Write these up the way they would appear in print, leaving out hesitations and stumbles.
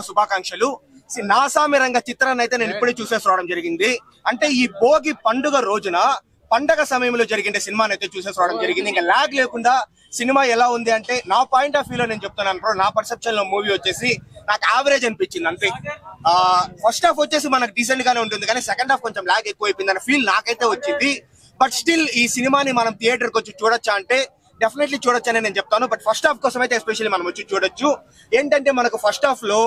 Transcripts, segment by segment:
శుభాకాంక్షలు. నాసామి రంగ చిత్రాన్ని అయితే నేను ఇప్పుడే చూసేసుకోవడం జరిగింది. అంటే ఈ భోగి పండుగ రోజున పండగ సమయంలో జరిగిన సినిమాని అయితే చూసేసుకోవడం జరిగింది. ఇంకా లాగ్ లేకుండా సినిమా ఎలా ఉంది అంటే నా పాయింట్ ఆఫ్ వ్యూలో నేను చెప్తున్నాను బ్రో. నా పర్సెప్షన్ లో మూవీ వచ్చేసి నాకు యావరేజ్ అనిపించింది అంతే. ఫస్ట్ హాఫ్ వచ్చేసి మనకు డీసెంట్ గానే ఉంటుంది, కానీ సెకండ్ హాఫ్ కొంచెం లాగ్ ఎక్కువైపోయింది అన్న ఫీల్ నాకైతే వచ్చింది. బట్ స్టిల్ ఈ సినిమాని మనం థియేటర్ కి వచ్చి చూడొచ్చా అంటే డెఫినెట్లీ చూడొచ్చని నేను చెప్తాను. బట్ ఫస్ట్ హాఫ్ కోసం అయితే ఎస్పెషల్లీ మనం వచ్చి చూడొచ్చు. ఏంటంటే మనకు ఫస్ట్ హాఫ్ లో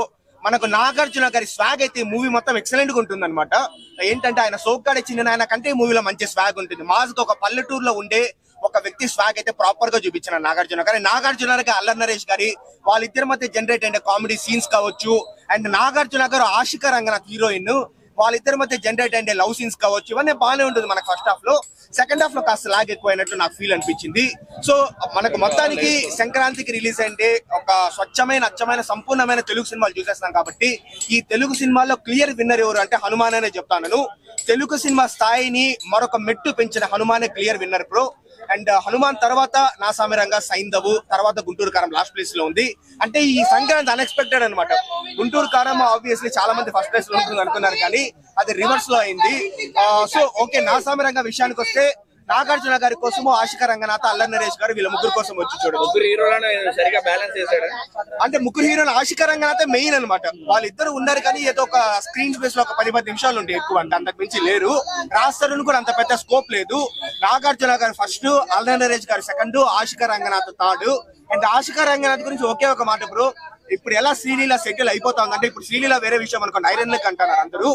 మనకు నాగార్జున గారి స్వాగ్ అయితే మూవీ మొత్తం ఎక్సలెంట్ గా ఉంటుంది అనమాట. ఏంటంటే ఆయన సోగ్గాడే చిన్న ఆయన కంటే మూవీలో మంచి స్వాగ్ ఉంటుంది. మాస్ ఒక పల్లెటూరులో ఉండే ఒక వ్యక్తి స్వాగ్ అయితే ప్రాపర్ గా చూపించిన నాగార్జున గారి. నాగార్జున గారి అల్లరి నరేష్ గారి వాళ్ళిద్దరి మధ్య జనరేట్ అయిన కామెడీ సీన్స్ కావచ్చు, అండ్ నాగార్జున గారు ఆశిక రంగనాథ్ హీరోయిన్ వాళ్ళిద్దరి మధ్య జనరేట్ అయ్యే లవ్ సీన్స్ కావచ్చు, ఇవన్నీ బాగానే ఉంటుంది మనకు ఫస్ట్ హాఫ్ లో. సెకండ్ హాఫ్ లో కాస్త లాగ్ ఎక్కువైనట్లు నాకు ఫీల్ అనిపించింది. సో మనకు మొత్తానికి సంక్రాంతికి రిలీజ్ అంటే ఒక స్వచ్ఛమైన అచ్చమైన సంపూర్ణమైన తెలుగు సినిమాలు చూసేస్తున్నాం కాబట్టి ఈ తెలుగు సినిమాల్లో క్లియర్ విన్నర్ ఎవరు అంటే హనుమాన్ అనే చెప్తాను. తెలుగు సినిమా స్థాయిని మరొక మెట్టు పెంచిన హనుమానే clear winner bro. And Hanuman తర్వాత నాసామి రంగ, సైంధవు, తర్వాత గుంటూరు కారం లాస్ట్ ప్లేస్ లో ఉంది. అంటే ఈ సంక్రాంతి అన్ఎక్స్పెక్టెడ్ అనమాట. గుంటూరు కారం ఆబ్వియస్లీ చాలా మంది ఫస్ట్ ప్లేస్ లో ఉంటుంది అనుకున్నారు, కానీ అది రివర్స్ లో అయింది. సో ఓకే, నాసామి రంగ విషయానికి వస్తే నాగార్జున గారి కోసము ఆశిక రంగనాథ్, అల్లరి నరేష్ గారు వీళ్ళ ముగ్గురు కోసం వచ్చి చూడండి. అంటే ముగ్గురు హీరోలు ఆశిక రంగనాథ్ మెయిన్ అనమాట. వాళ్ళిద్దరు ఉన్నారు, కానీ ఏదో ఒక స్క్రీన్ స్పేస్ లో ఒక 10 నిమిషాలు ఉంటాయి ఎక్కువ, అంటే అంతకు మించి లేరు. రాస్తారు కూడా అంత పెద్ద స్కోప్ లేదు. నాగార్జున గారు ఫస్ట్, అల్లరి నరేష్ గారు second, Ashika Ranganath third. And Ashika Ranganath గురించి ఒకే ఒక మాట బ్రో, ఇప్పుడు ఎలా శ్రీలీల సెటిల్ అయిపోతా ఉందంటే, ఇప్పుడు శ్రీలీల వేరే విషయం అనుకోండి, ఐరన్ లెక్ అంటున్నారు అందరూ.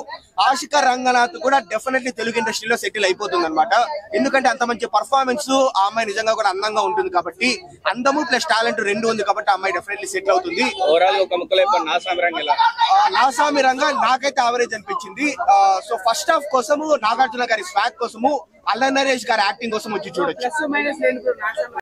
ఆశిక రంగనాథ్ కూడా డెఫినెట్లీ తెలుగు ఇండస్ట్రీలో సెటిల్ అయిపోతుంది అనమాట. ఎందుకంటే అంత మంచి పర్ఫార్మెన్స్ ఆ అమ్మాయి నిజంగా కూడా అందంగా ఉంటుంది కాబట్టి, అందము ప్లస్ టాలెంట్ రెండు ఉంది కాబట్టి ఆ అమ్మాయి డెఫినెట్లీ సెటిల్ అవుతుంది. నాసామి రంగ నాకైతే యావరేజ్ అనిపించింది. సో ఫస్ట్ హాఫ్ కోసము నాగార్జున గారి స్వాగ్ కోసము, అల్లరి నరేష్ గారి యాక్టింగ్ కోసం వచ్చి చూడొచ్చు.